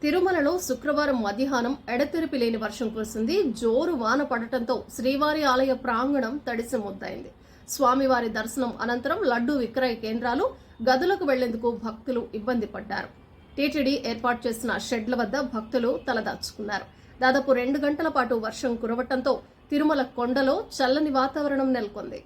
తిరుమలలో శుక్రవారం మధ్యాహ్నం ఎడతెరిపి లేని వర్షం కురిసింది. జోరు వాన పడటంతో శ్రీవారి ఆలయ ప్రాంగణం తడిసి ముద్దయింది. స్వామివారి దర్శనం అనంతరం లడ్డూ విక్రయ కేంద్రాలు, గదులకు వెళ్లేందుకు భక్తులు ఇబ్బంది పడ్డారు. టీటీడీ ఏర్పాటు చేసిన షెడ్ల వద్ద భక్తులు తలదాచుకున్నారు. దాదాపు 2 గంటల పాటు వర్షం కురవటంతో తిరుమల కొండలో చల్లని వాతావరణం నెలకొంది.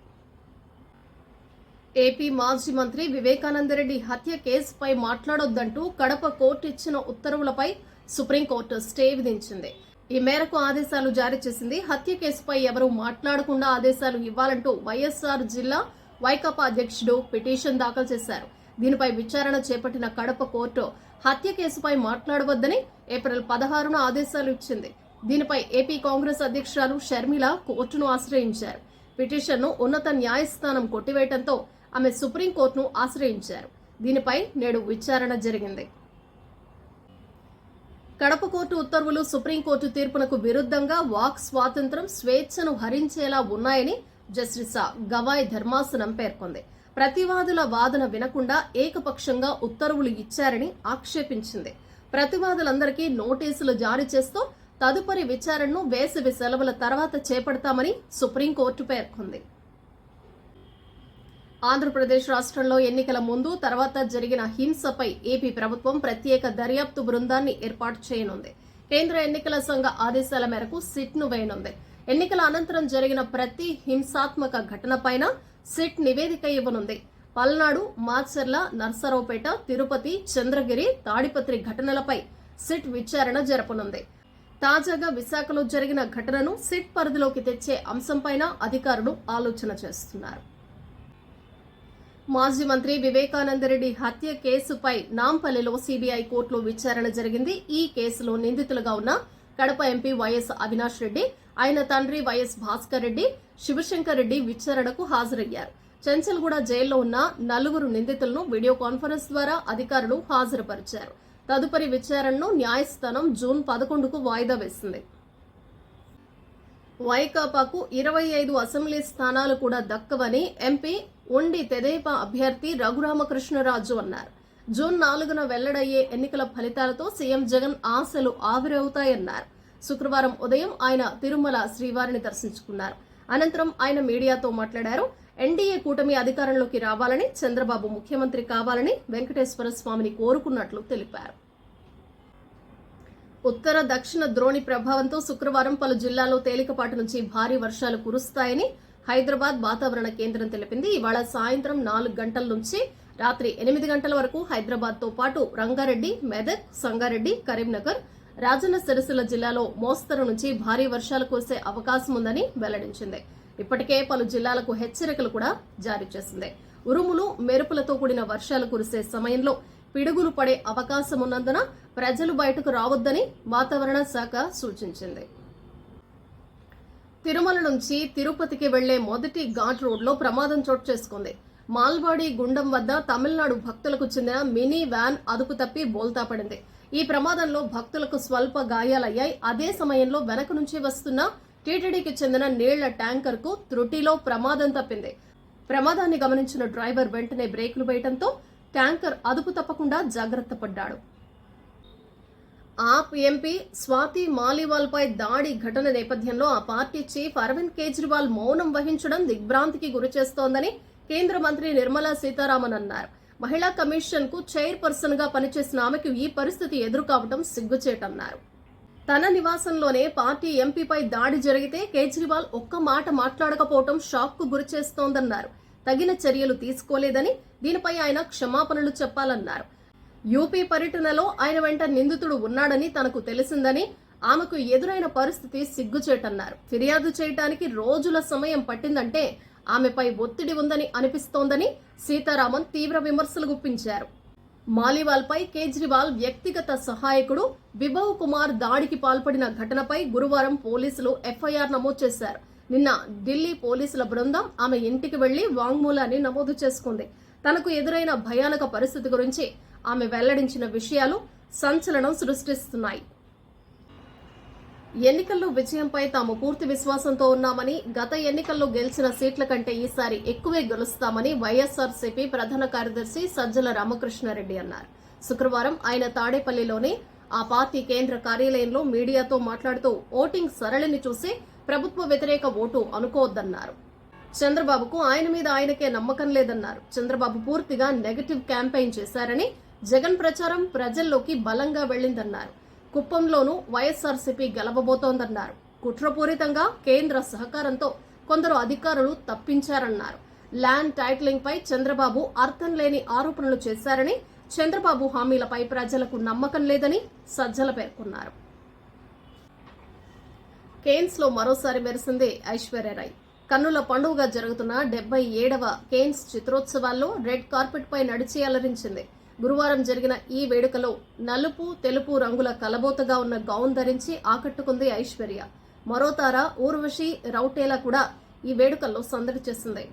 ఏపీ మాజీ మంత్రి వివేకానందరెడ్డి హత్య కేసుపై మాట్లాడొద్దంటూ కడప కోర్టు ఇచ్చిన ఉత్తర్వులపై సుప్రీంకోర్టు స్టే విధించింది. ఈ మేరకు ఆదేశాలు జారీ చేసింది. హత్య కేసుపై ఎవరూ మాట్లాడకుండా ఆదేశాలు ఇవ్వాలంటూ వైఎస్ఆర్ జిల్లా వైకాపా అధ్యక్షుడు పిటిషన్ దాఖలు చేశారు. దీనిపై విచారణ చేపట్టిన కడప కోర్టు హత్య కేసుపై మాట్లాడవద్దని ఏప్రిల్ 16న ఆదేశాలు ఇచ్చింది. దీనిపై ఏపీ కాంగ్రెస్ అధ్యక్షురాలు షర్మిల కోర్టును ఆశ్రయించారు. పిటిషన్ను ఉన్నత న్యాయస్థానం కొట్టివేయడంతో ఆమె సుప్రీంకోర్టును ఆశ్రయించారు. దీనిపై నేడు విచారణ జరిగింది. కడప కోర్టు ఉత్తర్వులు సుప్రీంకోర్టు తీర్పునకు విరుద్ధంగా వాక్ స్వాతంత్ర్యం, స్వేచ్ఛను హరించేలా ఉన్నాయని జస్టిస్ గవాయ్ ధర్మాసనం పేర్కొంది. ప్రతివాదుల వాదన వినకుండా ఏకపక్షంగా ఉత్తర్వులు ఇచ్చారని ఆక్షేపించింది. ప్రతివాదులందరికీ నోటీసులు జారీ చేస్తూ తదుపరి విచారణను వేసవి సెలవుల తర్వాత చేపడతామని సుప్రీంకోర్టు పేర్కొంది. ఆంధ్రప్రదేశ్ రాష్ట్రంలో ఎన్నికల ముందు తర్వాత జరిగిన హింసపై ఏపీ ప్రభుత్వం ప్రత్యేక దర్యాప్తు బృందాన్ని ఏర్పాటు చేయనుంది. కేంద్ర ఎన్నికల సంఘ ఆదేశాల మేరకు సిట్ను వేయనుంది. ఎన్నికల అనంతరం జరిగిన ప్రతి హింసాత్మక ఘటనపైన సిట్ నివేదిక ఇవ్వనుంది. పల్నాడు, మాచర్ల, నర్సరావుపేట, తిరుపతి, చంద్రగిరి, తాడిపత్రి ఘటనలపై సిట్ విచారణ జరపనుంది. తాజాగా విశాఖలో జరిగిన ఘటనను సిట్ పరిధిలోకి తెచ్చే అంశంపైన అధికారులు ఆలోచన చేస్తున్నారు. మాజీ మంత్రి వివేకానందరెడ్డి హత్య కేసుపై నాంపల్లిలో సీబీఐ కోర్టులో విచారణ జరిగింది. ఈ కేసులో నిందితులుగా ఉన్న కడప ఎంపీ వైఎస్ అవినాష్ రెడ్డి, ఆయన తండ్రి వైఎస్ భాస్కర్ రెడ్డి, శివశంకర్ రెడ్డి విచారణకు హాజరయ్యారు. చెంచల్గూడ జైల్లో ఉన్న 4 నిందితులను వీడియో కాన్ఫరెన్స్ ద్వారా అధికారులు హాజరుపరిచారు. తదుపరి విచారణను న్యాయస్థానం జూన్ 11కు వాయిదా వేసింది. వైకాపాకు 25 అసెంబ్లీ స్థానాలు కూడా దక్కవని ఎంపీ ఉండి తెదేపా అభ్యర్థి రఘురామకృష్ణరాజు అన్నారు. జూన్ 4న వెల్లడయ్యే ఎన్నికల ఫలితాలతో సీఎం జగన్ ఆశలు ఆవిరవుతాయన్నారు. శుక్రవారం ఉదయం ఆయన తిరుమల శ్రీవారిని దర్శించుకున్నారు. అనంతరం ఆయన మీడియాతో మాట్లాడారు. ఎన్డీఏ కూటమి అధికారంలోకి రావాలని, చంద్రబాబు ముఖ్యమంత్రి కావాలని వెంకటేశ్వర స్వామిని కోరుకున్నట్లు తెలిపారు. ఉత్తర దక్షిణ ద్రోణి ప్రభావంతో శుక్రవారం పలు జిల్లాల్లో తేలికపాటి నుంచి భారీ వర్షాలు కురుస్తాయని హైదరాబాద్ వాతావరణ కేంద్రం తెలిపింది. ఇవాళ సాయంత్రం 4 గంటల నుంచి రాత్రి 8 గంటల వరకు హైదరాబాద్ తో పాటు రంగారెడ్డి, మెదక్, సంగారెడ్డి, కరీంనగర్, రాజన్న సిరిసిల్ల జిల్లాలో మోస్తరు నుంచి భారీ వర్షాలు కురిసే అవకాశం ఉందని వెల్లడించింది. ఇప్పటికే పలు జిల్లాలకు హెచ్చరికలు కూడా జారీ చేసింది. ఉరుములు, మెరుపులతో కూడిన వర్షాలు కురిసే సమయంలో పిడుగులు పడే అవకాశం ఉన్నందున ప్రజలు బయటకు రావద్దని వాతావరణ శాఖ సూచించింది. తిరుమల నుంచి తిరుపతికి వెళ్లే మొదటి ఘాట్ రోడ్లో ప్రమాదం చోటు చేసుకుంది. మాల్వాడి గుండం వద్ద తమిళనాడు భక్తులకు చెందిన మినీ వ్యాన్ అదుపు తప్పి బోల్తా పడింది. ఈ ప్రమాదంలో భక్తులకు స్వల్ప గాయాలయ్యాయి. అదే సమయంలో వెనక నుంచి వస్తున్న టీటీడీకి చెందిన నీళ్ల ట్యాంకర్ కు త్రుటిలో ప్రమాదం తప్పింది. ప్రమాదాన్ని గమనించిన డ్రైవర్ వెంటనే బ్రేకులు వేయడంతో ట్యాంకర్ అదుపు తప్పకుండా జాగ్రత్త పడ్డాడు. ఆప్ ఎంపీ స్వాతి మాలీవాల్ పై దాడి ఘటన నేపథ్యంలో ఆ పార్టీ చీఫ్ అరవింద్ కేజ్రీవాల్ మౌనం వహించడం దిగ్భ్రాంతికి గురిచేస్తోందని కేంద్ర మంత్రి నిర్మలా సీతారామన్ అన్నారు. మహిళా కమిషన్ కు చైర్పర్సన్ గా పనిచేసిన ఆమెకు ఈ పరిస్థితి ఎదురుకావడం సిగ్గుచేటన్నారు. తన నివాసంలోనే పార్టీ ఎంపీపై దాడి జరిగితే కేజ్రీవాల్ ఒక్క మాట మాట్లాడకపోవడం షాక్ కు గురిచేస్తోందన్నారు. తగిన చర్యలు తీసుకోలేదని, దీనిపై ఆయన క్షమాపణలు చెప్పాలన్నారు. యూపీ పర్యటనలో ఆయన వెంట నిందితుడు ఉన్నాడని తనకు తెలిసిందని, ఆమెకు ఎదురైన పరిస్థితి సిగ్గుచేటన్నారు. ఫిర్యాదు చేయడానికి రోజుల సమయం పట్టిందంటే ఆమెపై ఒత్తిడి ఉందని అనిపిస్తోందని సీతారామన్ తీవ్ర విమర్శలు గుప్పించారు. మాలీవాల్ పై కేజ్రీవాల్ వ్యక్తిగత సహాయకుడు విభవ్ కుమార్ దాడికి పాల్పడిన ఘటనపై గురువారం పోలీసులు ఎఫ్ఐఆర్ నమోదు చేశారు. నిన్న ఢిల్లీ పోలీసుల బృందం ఆమె ఇంటికి వెళ్లి వాంగ్మూలాన్ని నమోదు చేసుకుంది. తనకు ఎదురైన భయానక పరిస్థితి గురించి ఆమె వెల్లడించిన విషయాలు సంచలనం సృష్టిస్తున్నాయి. ఎన్నికల్లో విజయంపై తాము పూర్తి విశ్వాసంతో ఉన్నామని, గత ఎన్నికల్లో గెలిచిన సీట్ల కంటే ఈసారి ఎక్కువే గెలుస్తామని వైఎస్ఆర్సీపీ ప్రధాన కార్యదర్శి సజ్జల రామకృష్ణారెడ్డి అన్నారు. శుక్రవారం ఆయన తాడేపల్లిలోని ఆ పార్టీ కేంద్ర కార్యాలయంలో మీడియాతో మాట్లాడుతూ ఓటింగ్ సరళిని చూసి ప్రభుత్వ వ్యతిరేక ఓటు అనుకోవద్దన్నారు. చంద్రబాబుకు ఆయన మీద ఆయనకే నమ్మకం లేదన్నారు. చంద్రబాబు పూర్తిగా నెగటివ్ క్యాంపెయిన్ చేశారని, జగన్ ప్రచారం ప్రజల్లోకి బలంగా వెళ్లిందన్నారు. కుప్పంలోనూ వైఎస్ఆర్సీపీ గెలవబోతోందన్నారు. కుట్రపూరితంగా కేంద్ర సహకారంతో కొందరు అధికారులు తప్పించారన్నారు. ల్యాండ్ టైటిలింగ్ పై చంద్రబాబు అర్థం లేని ఆరోపణలు చేశారని, చంద్రబాబు హామీలపై ప్రజలకు నమ్మకం లేదని సజ్జల పేర్కొన్నారు. కేన్స్ లో మరోసారి మెరిసింది ఐశ్వర్యరాయ్. కన్నుల పండుగగా జరుగుతున్న 77వ కేన్స్ చిత్రోత్సవాల్లో రెడ్ కార్పెట్ పై నడిచి అలరించింది. గురువారం జరిగిన ఈ వేడుకలో నలుపు తెలుపు రంగుల కలబోతగా ఉన్న గౌన్ ధరించి ఆకట్టుకుంది ఐశ్వర్య. మరో తార ఊర్వశి రౌటేలా కూడా ఈ వేడుకల్లో సందడి చేసింది.